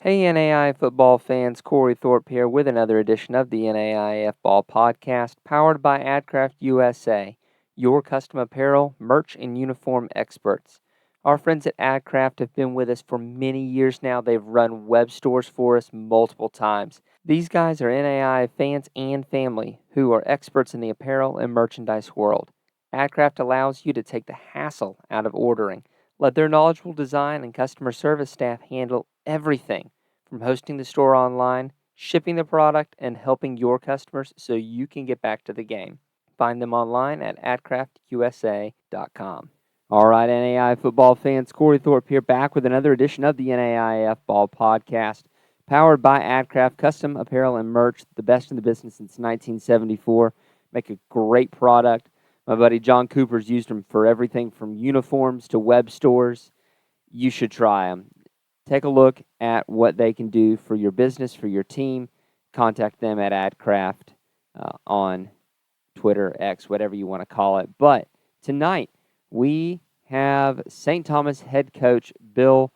Hey NAI football fans, Corey Thorpe here with another edition of the NAIFBALL Podcast, powered by AdCraft USA, your custom apparel, merch, and uniform experts. Our friends at AdCraft have been with us for many years now. They've run web stores for us multiple times. These guys are NAI fans and family who are experts in the apparel and merchandise world. AdCraft allows you to take the hassle out of ordering. Let their knowledgeable design and customer service staff handle everything from hosting the store online, shipping the product, and helping your customers so you can get back to the game. Find them online at adcraftusa.com. All right, NAI football fans, Corey Thorpe here back with another edition of the NAIF Ball Podcast, powered by AdCraft Custom Apparel and Merch, the best in the business since 1974. Make a great product. My buddy John Cooper's used them for everything from uniforms to web stores. You should try them. Take a look at what they can do for your business, for your team. Contact them at AdCraft on Twitter, X, whatever you want to call it. But tonight, we have St. Thomas head coach Bill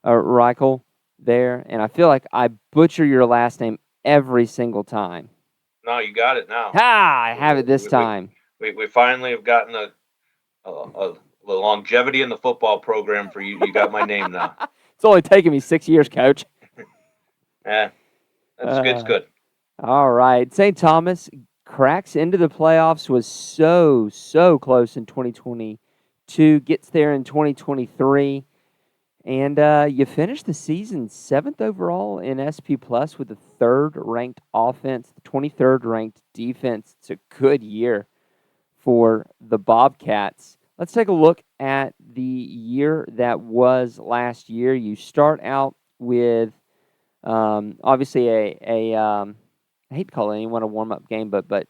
Rychel there, and I feel like I butcher your last name every single time. No, you got it now. Ha! I have it this We, time. we finally have gotten the longevity in the football program for you. You got my name now. It's only taken me 6 years, coach. Yeah, that's good. It's good. All right. St. Thomas cracks into the playoffs, was so close in 2022, gets there in 2023, and you finish the season 7th overall in SP Plus with the 3rd ranked offense, the 23rd ranked defense. It's a good year for the Bobcats. Let's take a look at the year that was last year. You start out with obviously I hate to call anyone a warm up game, but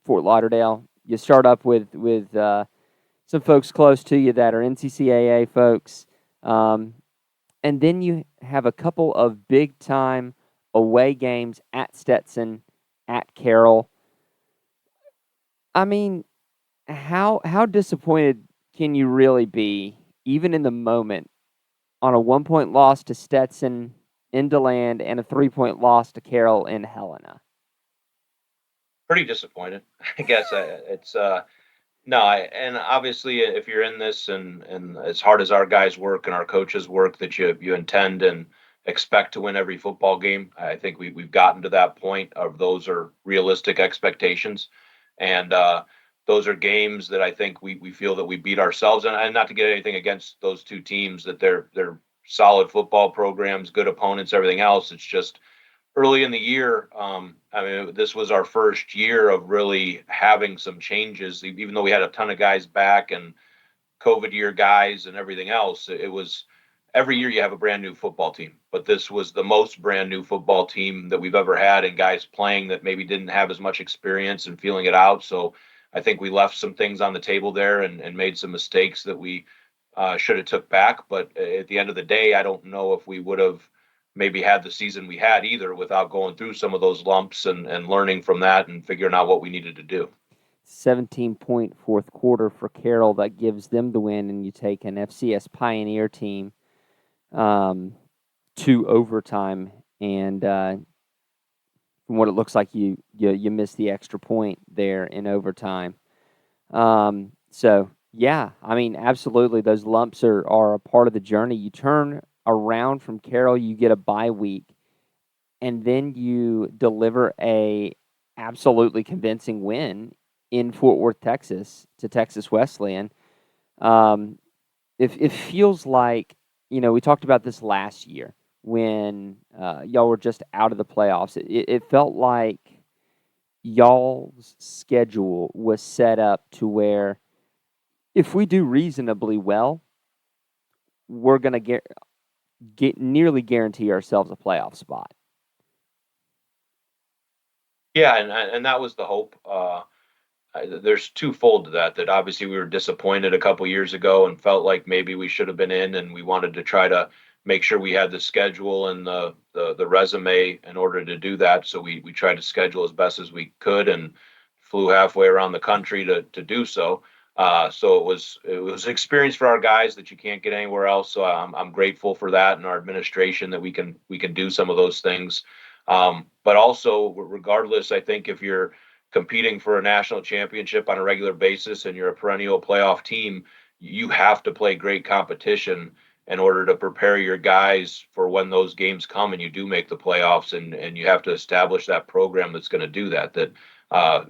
Fort Lauderdale. You start up with some folks close to you that are NCCAA folks, and then you have a couple of big time away games at Stetson, at Carroll. I mean, how disappointed can you really be, even in the moment, on a 1 point loss to Stetson in DeLand and a 3 point loss to Carroll in Helena? Pretty disappointed. I guess it's no. And obviously, if you're in this and as hard as our guys work and our coaches work, that you intend and expect to win every football game. I think we've gotten to that point of those are realistic expectations, and those are games that I think we feel that we beat ourselves. And not to get anything against those two teams, that they're solid football programs, good opponents, everything else. It's just early in the year. I mean, this was our first year of really having some changes, even though we had a ton of guys back and COVID year guys and everything else. It was every year you have a brand new football team, but this was the most brand new football team that we've ever had, and guys playing that maybe didn't have as much experience and feeling it out. So I think we left some things on the table there and made some mistakes that we should have took back. But at the end of the day, I don't know if we would have maybe had the season we had either without going through some of those lumps and learning from that and figuring out what we needed to do. 17-point fourth quarter for Carroll that gives them the win, and you take an FCS Pioneer team to overtime, and from what it looks like, you missed the extra point there in overtime. So yeah, I mean, absolutely, those lumps are a part of the journey. You turn around from Carroll, you get a bye week, and then you deliver a absolutely convincing win in Fort Worth, Texas, to Texas Wesleyan. It feels like, we talked about this last year when y'all were just out of the playoffs. It felt like y'all's schedule was set up to where if we do reasonably well, we're going to get nearly guarantee ourselves a playoff spot. Yeah, and that was the hope. There's twofold to that. That obviously we were disappointed a couple years ago and felt like maybe we should have been in, and we wanted to try to make sure we had the schedule and the resume in order to do that. So we tried to schedule as best as we could and flew halfway around the country to do so. So it was an experience for our guys that you can't get anywhere else. So I'm grateful for that and our administration that we can do some of those things. But also, regardless, I think if you're competing for a national championship on a regular basis and you're a perennial playoff team, you have to play great competition in order to prepare your guys for when those games come and you do make the playoffs, and you have to establish that program that's going to do that.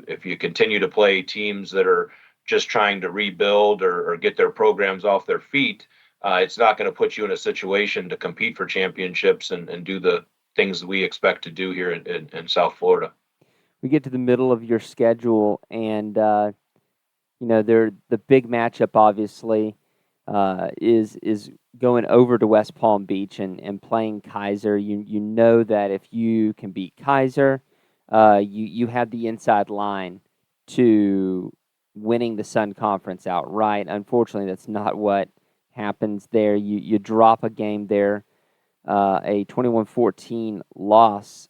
If you continue to play teams that are just trying to rebuild or get their programs off their feet, it's not going to put you in a situation to compete for championships and do the things that we expect to do here in South Florida. We get to the middle of your schedule, and they're the big matchup. Obviously, is going over to West Palm Beach and playing Kaiser. You know that if you can beat Kaiser, you have the inside line to winning the Sun Conference outright. Unfortunately, that's not what happens there. You drop a game there, a 21-14 loss.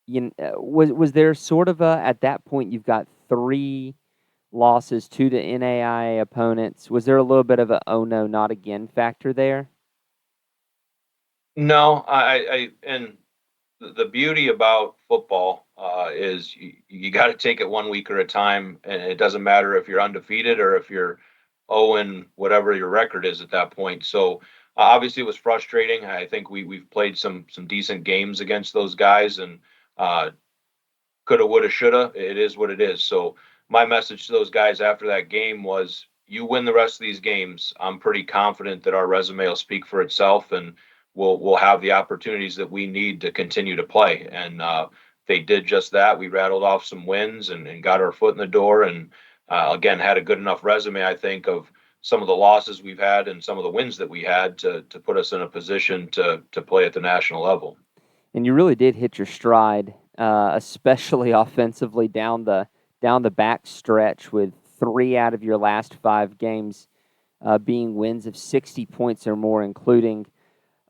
Was there sort of at that point you've got 3 losses to the NAIA opponents? Was there a little bit of a oh no, not again factor there? No, and the beauty about football is you got to take it 1 week at a time, and it doesn't matter if you're undefeated or if you're 0 and whatever your record is at that point. So obviously it was frustrating. I think we've played some decent games against those guys, and uh, coulda, woulda, shoulda. It is what it is. So my message to those guys after that game was, you win the rest of these games, I'm pretty confident that our resume will speak for itself, and we'll have the opportunities that we need to continue to play. And they did just that. We rattled off some wins and got our foot in the door, and again had a good enough resume, I think, of some of the losses we've had and some of the wins that we had to put us in a position to play at the national level. And you really did hit your stride, especially offensively down the back stretch, with 3 out of your last 5 games being wins of 60 points or more, including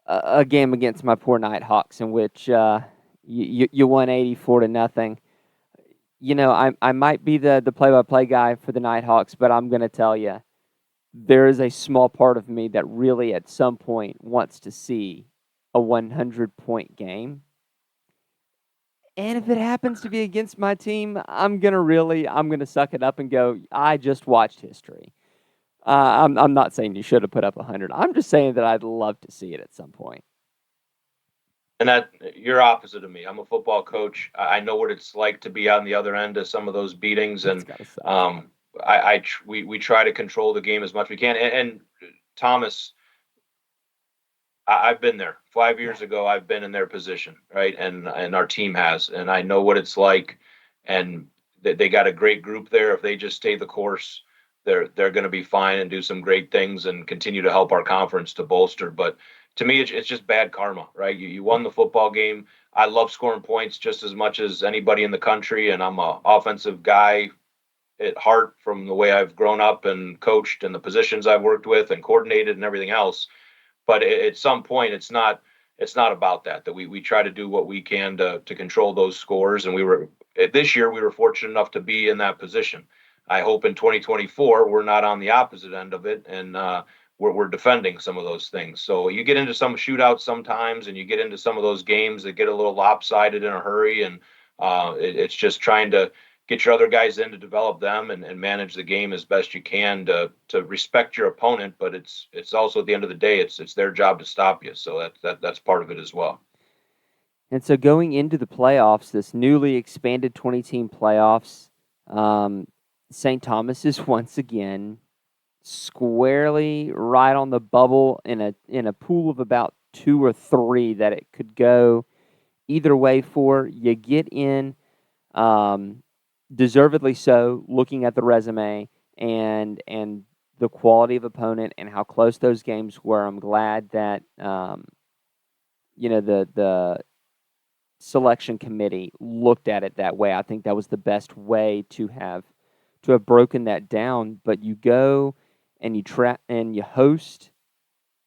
a game against my poor Nighthawks in which you won 84-0. I might be the play-by-play guy for the Nighthawks, but I'm going to tell you, there is a small part of me that really at some point wants to see a 100-point game. And if it happens to be against my team, I'm gonna suck it up and go, I just watched history. I'm not saying you should have put up 100. I'm just saying that I'd love to see it at some point. And that you're opposite of me. I'm a football coach. I know what it's like to be on the other end of some of those beatings, It's and gotta suck. we try to control the game as much as we can. And Thomas, I've been there 5 years ago. I've been in their position, right? And our team has, and I know what it's like. And they got a great group there. If they just stay the course, they're going to be fine and do some great things and continue to help our conference to bolster. But to me, it's just bad karma, right? You won the football game. I love scoring points just as much as anybody in the country, and I'm an offensive guy at heart from the way I've grown up and coached and the positions I've worked with and coordinated and everything else. But at some point, it's not about that we try to do what we can to control those scores. And this year we were fortunate enough to be in that position. I hope in 2024 we're not on the opposite end of it, and we're defending some of those things. So you get into some shootouts sometimes, and you get into some of those games that get a little lopsided in a hurry, and it's just trying to get your other guys in to develop them and manage the game as best you can to respect your opponent. But it's also, at the end of the day, it's their job to stop you. So that's part of it as well. And so going into the playoffs, this newly expanded 20-team playoffs, St. Thomas is once again squarely right on the bubble in a pool of about 2 or 3 that it could go either way for. You get in, deservedly so, looking at the resume and the quality of opponent and how close those games were. I'm glad that the selection committee looked at it that way. I think that was the best way to have broken that down. But you go and you host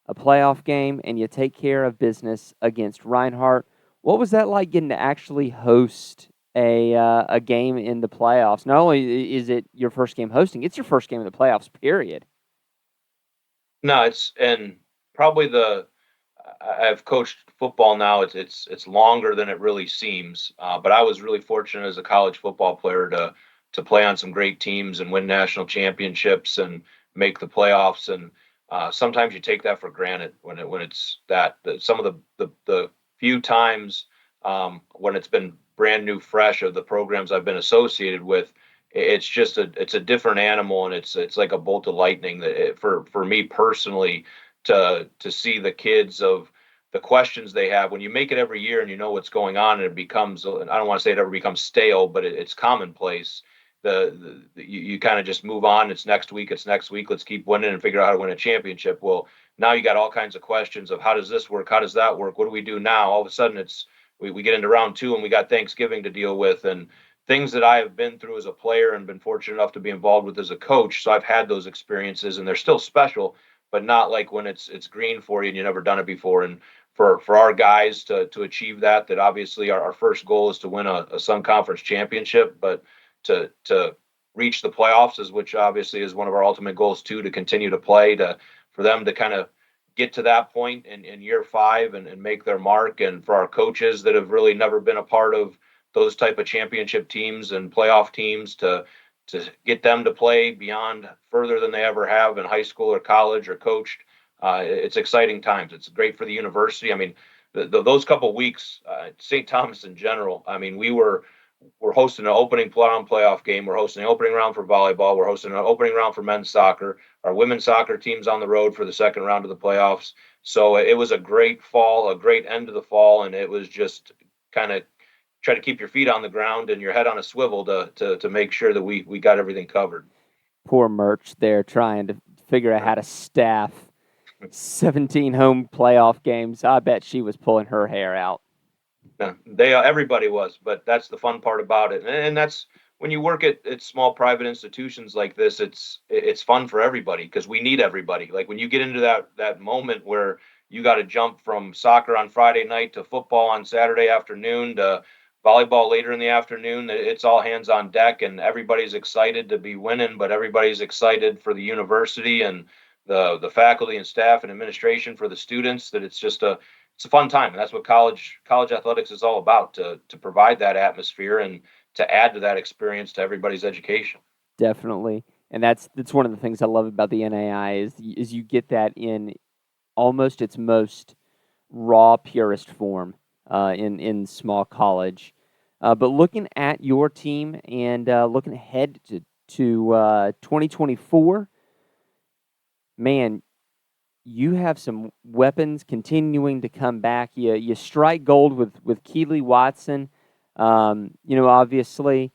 a playoff game and you take care of business against Reinhardt. What was that like, getting to actually host a game in the playoffs. Not only is it your first game hosting, it's your first game in the playoffs, period. No, and probably I've coached football now. It's longer than it really seems. But I was really fortunate as a college football player to play on some great teams and win national championships and make the playoffs. And sometimes you take that for granted when it's some of the few times when it's been brand new, fresh of the programs I've been associated with. It's just it's a different animal, and it's like a bolt of lightning for me personally to see the kids of the questions they have when you make it every year and you know what's going on, and it becomes, I don't want to say it ever becomes stale, but it's commonplace. You kind of just move on. It's next week, let's keep winning and figure out how to win a championship. Well, now you got all kinds of questions of how does this work, how does that work, what do we do now? All of a sudden we get into round two and we got Thanksgiving to deal with, and things that I have been through as a player and been fortunate enough to be involved with as a coach. So I've had those experiences, and they're still special, but not like when it's green for you and you've never done it before. And for our guys to achieve that obviously our first goal is to win a Sun Conference championship, but to reach the playoffs is, which obviously is one of our ultimate goals too, to continue to play, for them to kind of get to that point in year five and make their mark. And for our coaches that have really never been a part of those type of championship teams and playoff teams to get them to play beyond further than they ever have in high school or college or coached. It's exciting times. It's great for the university. I mean, those couple of weeks, St. Thomas in general, I mean, we're hosting an opening round playoff game. We're hosting an opening round for volleyball. We're hosting an opening round for men's soccer. Our women's soccer team's on the road for the second round of the playoffs. So it was a great fall, a great end of the fall, and it was just kind of try to keep your feet on the ground and your head on a swivel to make sure that we got everything covered. Poor Merch there trying to figure out how to staff 17 home playoff games. I bet she was pulling her hair out. Yeah, everybody was, but that's the fun part about it, and that's when you work at small private institutions like this. It's fun for everybody because we need everybody. Like when you get into that moment where you got to jump from soccer on Friday night to football on Saturday afternoon to volleyball later in the afternoon, it's all hands on deck, and everybody's excited to be winning, but everybody's excited for the university and the faculty and staff and administration for the students. That it's a fun time, and that's what college athletics is all about, to provide that atmosphere and to add to that experience to everybody's education. Definitely, and that's one of the things I love about the NAI is you get that in almost its most raw, purest form in small college. But looking at your team and looking ahead to 2024, man, you have some weapons continuing to come back. You strike gold with Keely Watson. Obviously,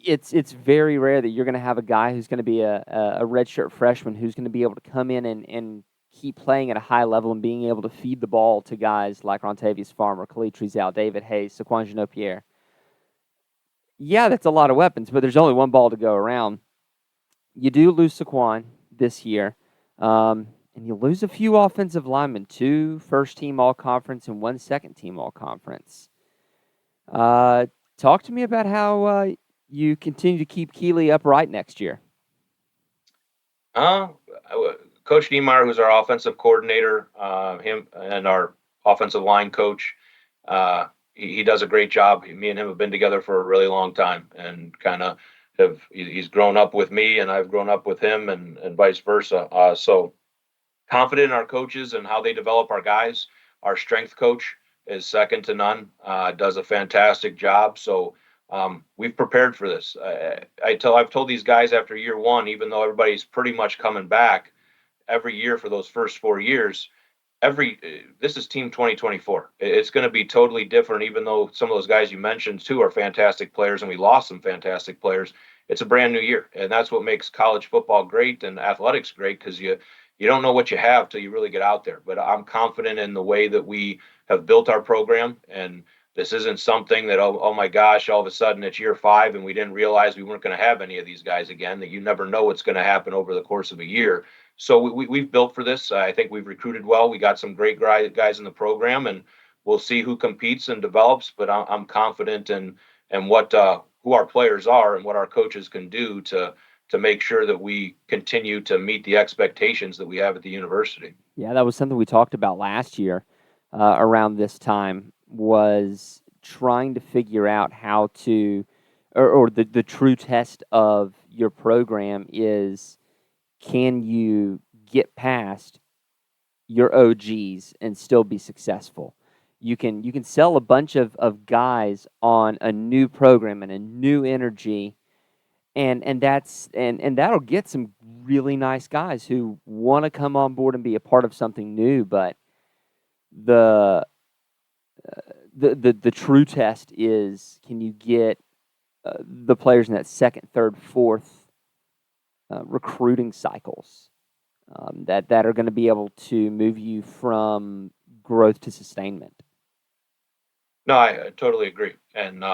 it's very rare that you're going to have a guy who's going to be a redshirt freshman who's going to be able to come in and keep playing at a high level and being able to feed the ball to guys like Rontavious Farmer, Khalid Trezow, David Hayes, Saquon Jeannot-Pierre. Yeah, that's a lot of weapons, but there's only one ball to go around. You do lose Saquon this year, and you lose a few offensive linemen, 2 first-team all-conference and 1 second-team all-conference. Talk to me about how you continue to keep Keely upright next year. Coach Niemeyer, who's our offensive coordinator, him and our offensive line coach, he does a great job. Me and him have been together for a really long time, and kind of he's grown up with me, and I've grown up with him, and vice versa. So confident in our coaches and how they develop our guys. Our strength coach is second to none. Does a fantastic job. So we've prepared for this. I've told these guys after year one, even though everybody's pretty much coming back every year for those first 4 years, this is team 2024. It's going to be totally different, even though some of those guys you mentioned too are fantastic players, and we lost some fantastic players. It's a brand new year, and that's what makes college football great and athletics great, because you don't know what you have till you really get out there. But I'm confident in the way that we have built our program, and this isn't something that, oh my gosh, all of a sudden it's year 5 and we didn't realize we weren't going to have any of these guys again. That you never know what's going to happen over the course of a year. So we've built for this. I think we've recruited well. We got some great guys in the program, and we'll see who competes and develops. But I'm confident in and what who our players are and what our coaches can do to make sure that we continue to meet the expectations that we have at the university. Yeah, that was something we talked about last year around this time, was trying to figure out how to, or the true test of your program is, can you get past your OGs and still be successful? You can sell a bunch of guys on a new program and a new energy, and that'll get some really nice guys who want to come on board and be a part of something new. But the the true test is, can you get the players in that second, third, fourth recruiting cycles that are going to be able to move you from growth to sustainment. No, I totally agree, and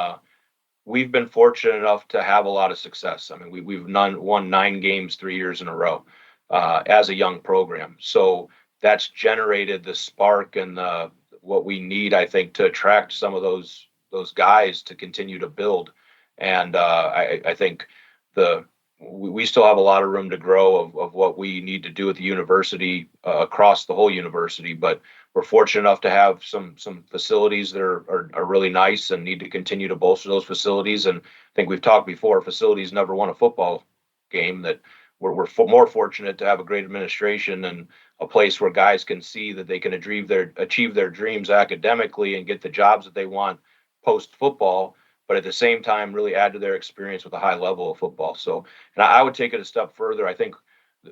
we've been fortunate enough to have a lot of success. I mean, we've won 9 games 3 years in a row as a young program. So that's generated the spark and what we need, I think, to attract some of those guys to continue to build. And I think the we still have a lot of room to grow of what we need to do at the university across the whole university. But we're fortunate enough to have some facilities that are really nice and need to continue to bolster those facilities. And I think we've talked before, facilities never won a football game. That we're more fortunate to have a great administration and a place where guys can see that they can achieve their dreams academically and get the jobs that they want post football, but at the same time really add to their experience with a high level of football. So, and I would take it a step further. I think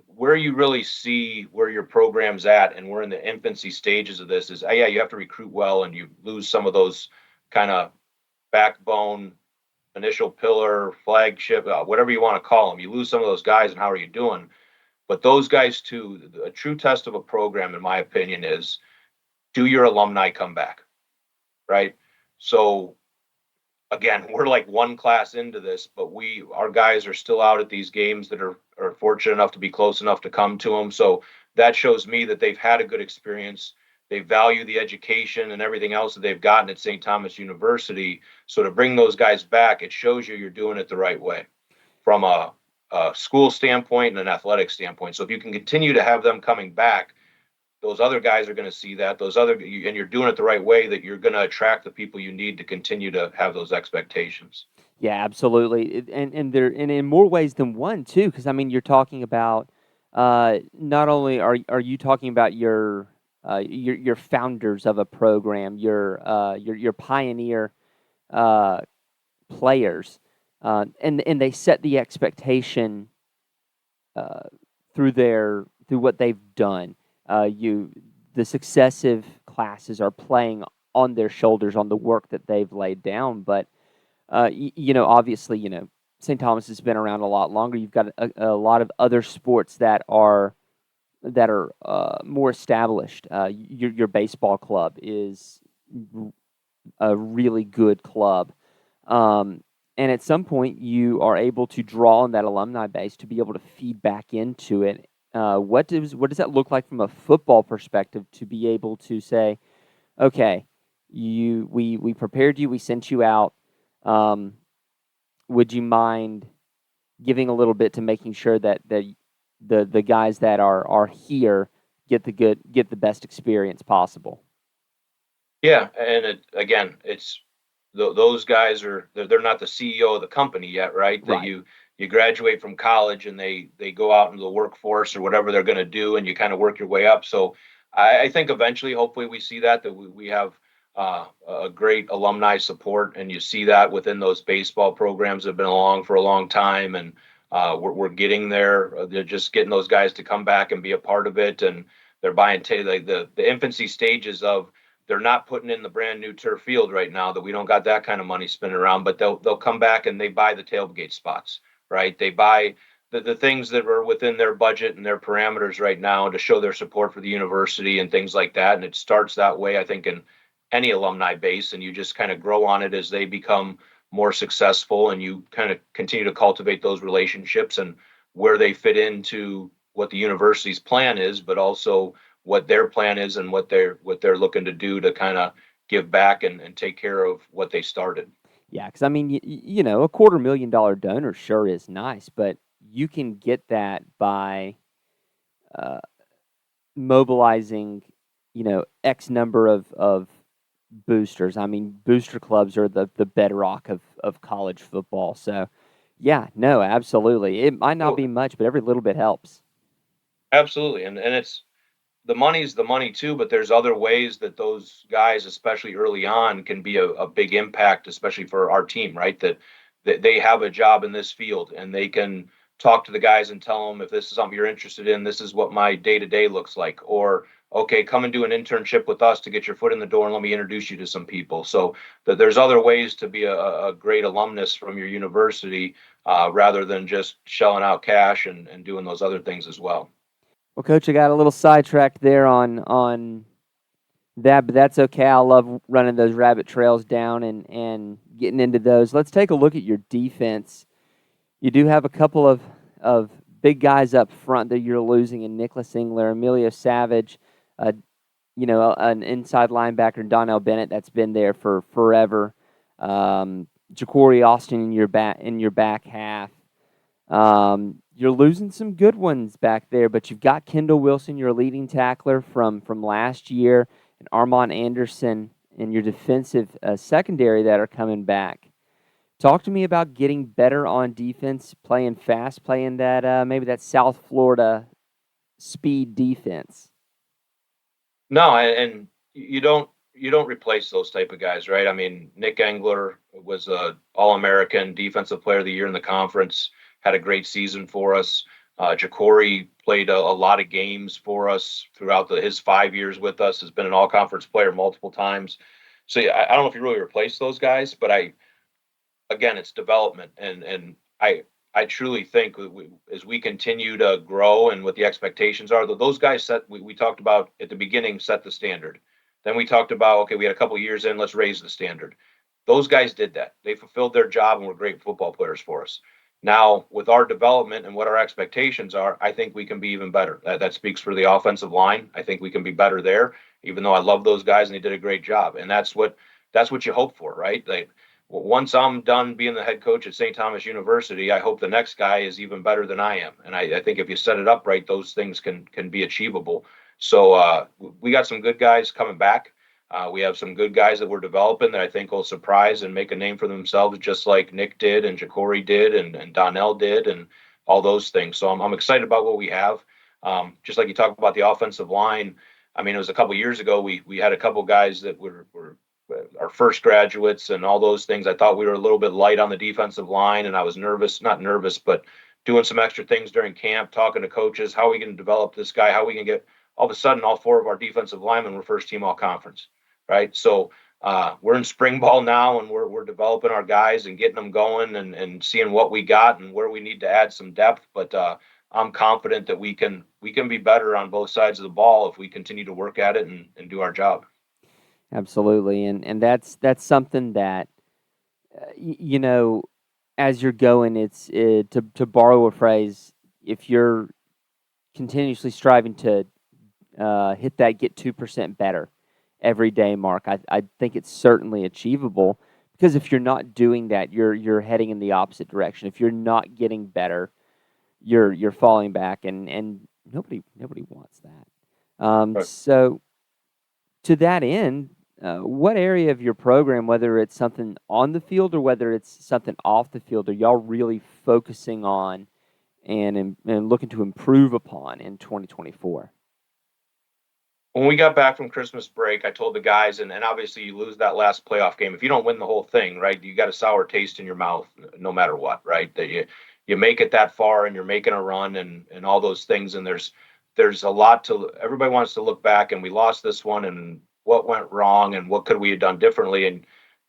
where you really see where your program's at, and we're in the infancy stages of this, is yeah, you have to recruit well, and you lose some of those kind of backbone, initial pillar, flagship, whatever you want to call them. You lose some of those guys, and how are you doing? But those guys too, a true test of a program, in my opinion, is, do your alumni come back, right? So again, we're like one class into this, but our guys are still out at these games that are fortunate enough to be close enough to come to them. So that shows me that they've had a good experience. They value the education and everything else that they've gotten at St. Thomas University. So to bring those guys back, it shows you're doing it the right way from a school standpoint and an athletic standpoint. So if you can continue to have them coming back, those other guys are going to see that and you're doing it the right way, that you're going to attract the people you need to continue to have those expectations. Yeah, absolutely, and in more ways than one too. Because I mean, you're talking about not only are you talking about your founders of a program, your pioneer uh, players, and they set the expectation uh, through what they've done. The successive classes are playing on their shoulders on the work that they've laid down. But obviously, St. Thomas has been around a lot longer. You've got a lot of other sports that are more established. Your baseball club is a really good club. Um, and at some point, you are able to draw on that alumni base to be able to feed back into it. What does that look like from a football perspective, to be able to say, okay, we prepared you, we sent you out. Um, would you mind giving a little bit to making sure that the guys that are here get the best experience possible? Yeah, and again, it's those guys they're not the CEO of the company yet, right? That Right. you graduate from college and they go out into the workforce or whatever they're going to do, and you kind of work your way up. So I think eventually, hopefully, we see that we have a great alumni support, and you see that within those baseball programs that have been along for a long time, and we're getting there. They're just getting those guys to come back and be a part of it, and they're buying like the infancy stages of. They're not putting in the brand new turf field right now, that we don't got that kind of money spinning around, but they'll come back and they buy the tailgate spots, right? They buy the things that are within their budget and their parameters right now to show their support for the university and things like that. And it starts that way, I think, in any alumni base, and you just kind of grow on it as they become more successful, and you kind of continue to cultivate those relationships and where they fit into what the university's plan is, but also what their plan is and what they're looking to do to kind of give back and take care of what they started. Yeah, because I mean, a $250,000 donor sure is nice, but you can get that by uh, mobilizing, X number of boosters. I mean, booster clubs are the bedrock of college football. So, yeah, no, absolutely. It might not Well, be much, but every little bit helps. absolutely, and it's the money's the money too, but there's other ways that those guys, especially early on, can be a big impact, especially for our team, right? That they have a job in this field and they can talk to the guys and tell them if this is something you're interested in, this is what my day to day looks like. Or, okay, come and do an internship with us to get your foot in the door and let me introduce you to some people. So that there's other ways to be a great alumnus from your university rather than just shelling out cash and doing those other things as well. Well, Coach, I got a little sidetracked there on that, but that's okay. I love running those rabbit trails down and getting into those. Let's take a look at your defense. You do have a couple of big guys up front that you're losing in Nicholas Engler, Emilio Savage, an inside linebacker, Donnell Bennett, that's been there for forever. Ja'Cory Austin in your back half. You're losing some good ones back there, but you've got Kendall Wilson, your leading tackler from last year, and Armand Anderson in your defensive secondary that are coming back. Talk to me about getting better on defense, playing fast, playing that maybe that South Florida speed defense. No, and you don't replace those type of guys, right? I mean, Nick Engler was a All-American Defensive Player of the Year in the conference, had a great season for us. Ja'Cory played a lot of games for us throughout his 5 years with us. Has been an All-Conference player multiple times. So yeah, I don't know if you really replace those guys, but again, it's development, and I truly think as we continue to grow and what the expectations are, those guys we talked about at the beginning set the standard. Then we talked about, okay, we had a couple of years in, let's raise the standard. Those guys did that. They fulfilled their job and were great football players for us. Now, with our development and what our expectations are, I think we can be even better. That speaks for the offensive line. I think we can be better there, even though I love those guys and they did a great job. And that's what you hope for, right? Like, once I'm done being the head coach at St. Thomas University, I hope the next guy is even better than I am. And I think if you set it up right, those things can be achievable. So we got some good guys coming back. We have some good guys that we're developing that I think will surprise and make a name for themselves, just like Nick did and Ja'Cory did and Donnell did and all those things. So I'm excited about what we have. Just like you talk about the offensive line. I mean, it was a couple years ago. We had a couple guys that were our first graduates and all those things. I thought we were a little bit light on the defensive line, and I was nervous, not nervous, but doing some extra things during camp, talking to coaches. How are we going to develop this guy? How are we going to get all of a sudden all four of our defensive linemen were first team all conference, right? So we're in spring ball now, and we're developing our guys and getting them going and seeing what we got and where we need to add some depth. But I'm confident that we can be better on both sides of the ball if we continue to work at it and do our job. Absolutely, and that's something that as you're going, it's to borrow a phrase. If you're continuously striving to hit that get 2% better every day mark, I think it's certainly achievable. Because if you're not doing that, you're heading in the opposite direction. If you're not getting better, you're falling back, and nobody wants that. Right. So to that end, what area of your program, whether it's something on the field or whether it's something off the field, are y'all really focusing on and looking to improve upon in 2024? When we got back from Christmas break, I told the guys, and obviously you lose that last playoff game. If you don't win the whole thing, right, you got a sour taste in your mouth no matter what, right? That you make it that far and you're making a run and all those things. And there's a lot to everybody wants to look back, and we lost this one and what went wrong and what could we have done differently. And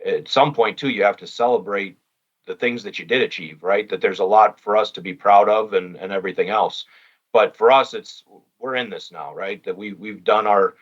at some point too, you have to celebrate the things that you did achieve, right? That there's a lot for us to be proud of and everything else. But for us, we're in this now, right? That we've done our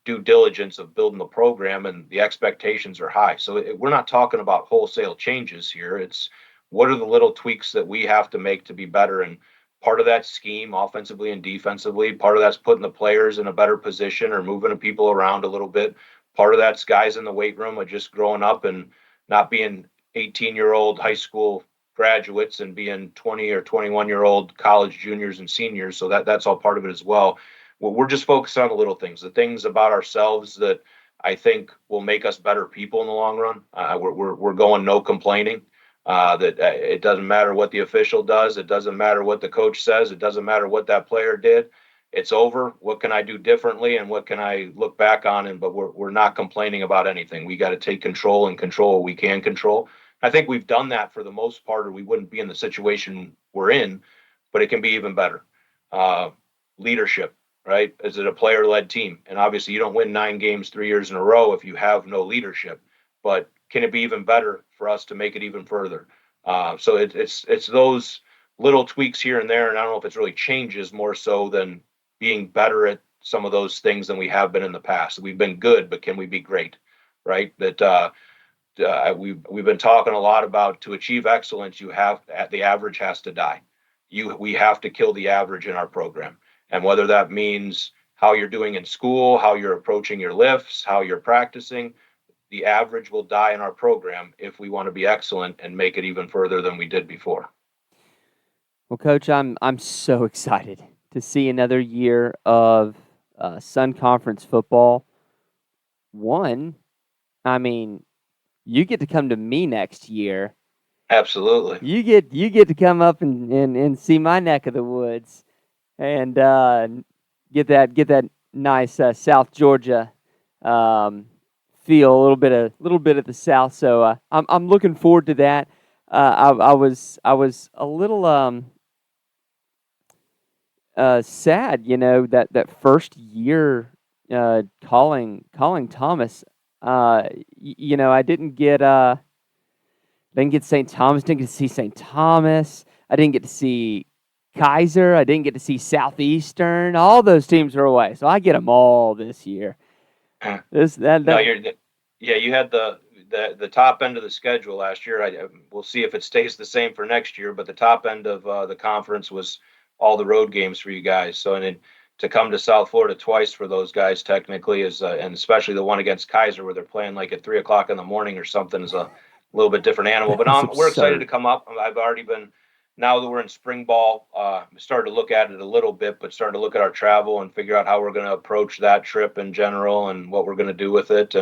due diligence of building the program, and the expectations are high. So we're not talking about wholesale changes here. It's what are the little tweaks that we have to make to be better, and part of that scheme, offensively and defensively. Part of that's putting the players in a better position or moving the people around a little bit. Part of that's guys in the weight room of just growing up and not being 18-year-old high school graduates and being 20 or 21-year-old college juniors and seniors. So that's all part of it as well. We're just focused on the little things, the things about ourselves that I think will make us better people in the long run. We're going no complaining. That it doesn't matter what the official does. It doesn't matter what the coach says. It doesn't matter what that player did. It's over. What can I do differently, and what can I look back on? But we're not complaining about anything. We got to take control and control what we can control. I think we've done that for the most part, or we wouldn't be in the situation we're in. But it can be even better. Leadership, right? Is it a player-led team? And obviously, you don't win 9 games 3 years in a row if you have no leadership. But can it be even better for us to make it even further? So it's those little tweaks here and there, and I don't know if it's really changes more so than being better at some of those things than we have been in the past. We've been good, but can we be great? Right? That we've been talking a lot about, to achieve excellence, the average has to die. We have to kill the average in our program, and whether that means how you're doing in school, how you're approaching your lifts, how you're practicing, the average will die in our program if we want to be excellent and make it even further than we did before. Well, Coach, I'm so excited to see another year of Sun Conference football. One, I mean, you get to come to me next year. Absolutely. You get to come up and see my neck of the woods, and get that nice South Georgia feel, a little bit of the South. So I'm looking forward to that. I was a little sad, that first year calling Thomas. I didn't get St. Thomas. Didn't get to see St. Thomas. I didn't get to see Kaiser. I didn't get to see Southeastern. All those teams are away, so I get them all this year. You had the top end of the schedule last year. We'll see if it stays the same for next year. But the top end of the conference was all the road games for you guys. So to come to South Florida twice for those guys technically is, and especially the one against Kaiser where they're playing like at 3:00 in the morning or something, is a little bit different animal. But we're excited to come up. I've already been. Now that we're in spring ball, started to look at it a little bit, but starting to look at our travel and figure out how we're going to approach that trip in general and what we're going to do with it.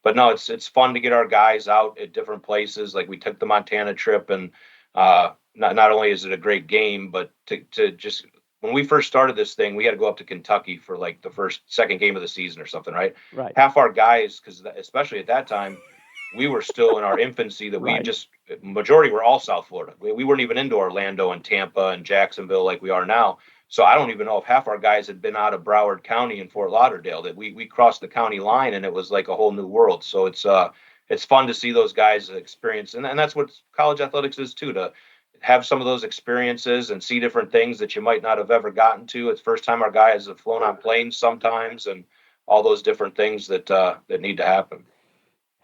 But no, it's fun to get our guys out at different places. Like we took the Montana trip, and not only is it a great game, but to just, when we first started this thing, we had to go up to Kentucky for like the second game of the season or something, right? Right. Half our guys, because especially at that time, we were still in our infancy, that Right. Majority were all South Florida. We weren't even into Orlando and Tampa and Jacksonville like we are now. So I don't even know if half our guys had been out of Broward County and Fort Lauderdale, that we crossed the county line and it was like a whole new world. So it's fun to see those guys experience. And that's what college athletics is too, to have some of those experiences and see different things that you might not have ever gotten to. It's the first time our guys have flown on planes sometimes, and all those different things that need to happen.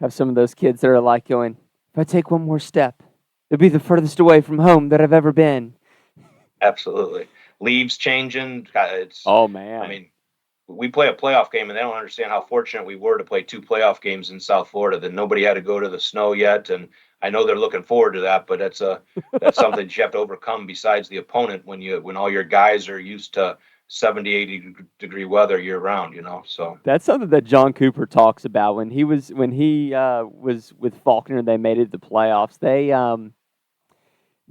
Have some of those kids that are like going, if I take one more step, it'll be the furthest away from home that I've ever been. Absolutely. Leaves changing. Oh, man. I mean, we play a playoff game, and they don't understand how fortunate we were to play 2 playoff games in South Florida, that nobody had to go to the snow yet. And I know they're looking forward to that, but that's something that you have to overcome besides the opponent when all your guys are used to 70, 80 degree weather year round, so. That's something that John Cooper talks about when he was with Faulkner. They made it to the playoffs.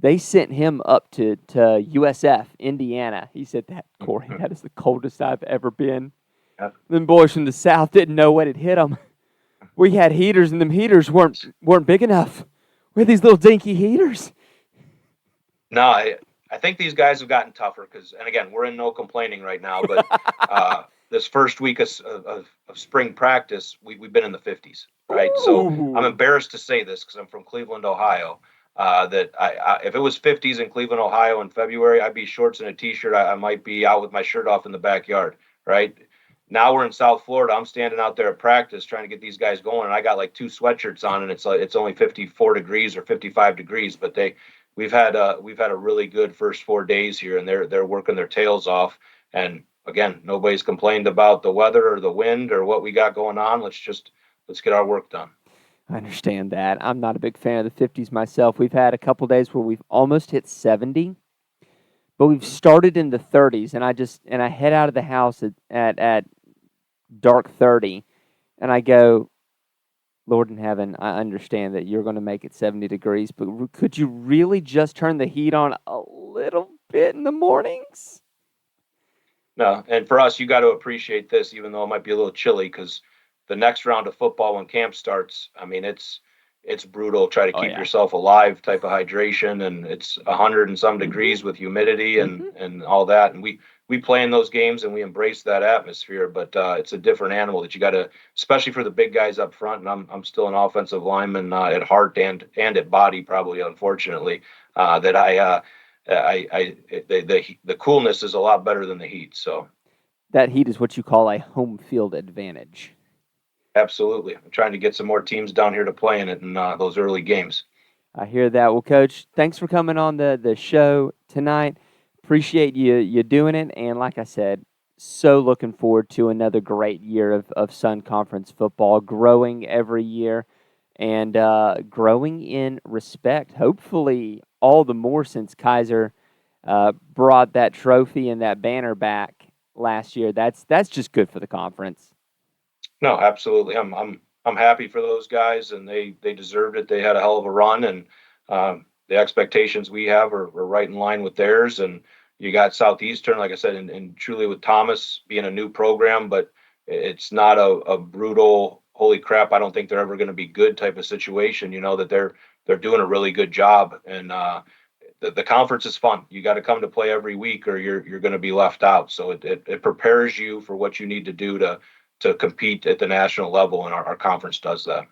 They sent him up to USF, Indiana. He said, Corey, that is the coldest I've ever been. Yeah. Them boys from the South didn't know what had hit them. We had heaters, and them heaters weren't big enough. We had these little dinky heaters. No, I think these guys have gotten tougher and again, we're in no complaining right now, but this first week of spring practice, we've been in the 50s, right? Ooh. So I'm embarrassed to say this because I'm from Cleveland, Ohio, that if it was 50s in Cleveland, Ohio in February, I'd be shorts and a T-shirt. I might be out with my shirt off in the backyard, right? Now we're in South Florida. I'm standing out there at practice trying to get these guys going, and I got like 2 sweatshirts on, and it's only 54 degrees or 55 degrees, but we've had a really good first 4 days here, and they're working their tails off. And again, nobody's complained about the weather or the wind or what we got going on. Let's get our work done. I understand that. I'm not a big fan of the 50s myself. We've had a couple days where we've almost hit 70, but we've started in the 30s, and I head out of the house at dark 30, and I go, Lord in heaven, I understand that you're going to make it 70 degrees, but could you really just turn the heat on a little bit in the mornings? No, and for us, you got to appreciate this, even though it might be a little chilly, because the next round of football when camp starts, I mean, it's brutal. Try to Oh, keep yeah. yourself alive type of hydration, and it's 100 and some degrees with humidity and all that. And we play in those games and we embrace that atmosphere, but it's a different animal that you got to, especially for the big guys up front. And I'm still an offensive lineman at heart and at body, probably unfortunately, that the coolness is a lot better than the heat. So That heat is what you call a home field advantage. absolutely, I'm trying to get some more teams down here to play in it in those early games. I hear that. Well, Coach, thanks for coming on the show tonight. Appreciate you doing it. And like I said, so looking forward to another great year of Sun Conference football, growing every year and growing in respect. Hopefully, all the more since Kaiser brought that trophy and that banner back last year. That's just good for the conference. No, absolutely. I'm happy for those guys, and they deserved it. They had a hell of a run, and the expectations we have are right in line with theirs. And you got Southeastern, like I said, and truly with Thomas being a new program, but it's not a brutal, holy crap, I don't think they're ever going to be good type of situation. You know that they're doing a really good job, and the conference is fun. You got to come to play every week, or you're going to be left out. So it prepares you for what you need to do to compete at the national level, and our conference does that.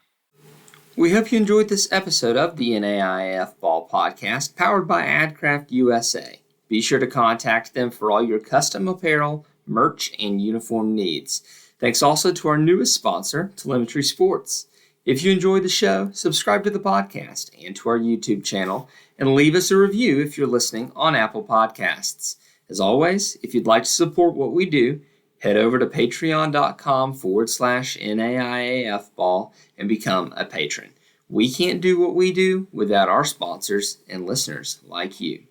We hope you enjoyed this episode of the NAIAF Ball Podcast, powered by AdCraft USA. Be sure to contact them for all your custom apparel, merch, and uniform needs. Thanks also to our newest sponsor, Telemetry Sports. If you enjoyed the show, subscribe to the podcast and to our YouTube channel, and leave us a review if you're listening on Apple Podcasts. As always, if you'd like to support what we do, head over to patreon.com/NAIAFball and become a patron. We can't do what we do without our sponsors and listeners like you.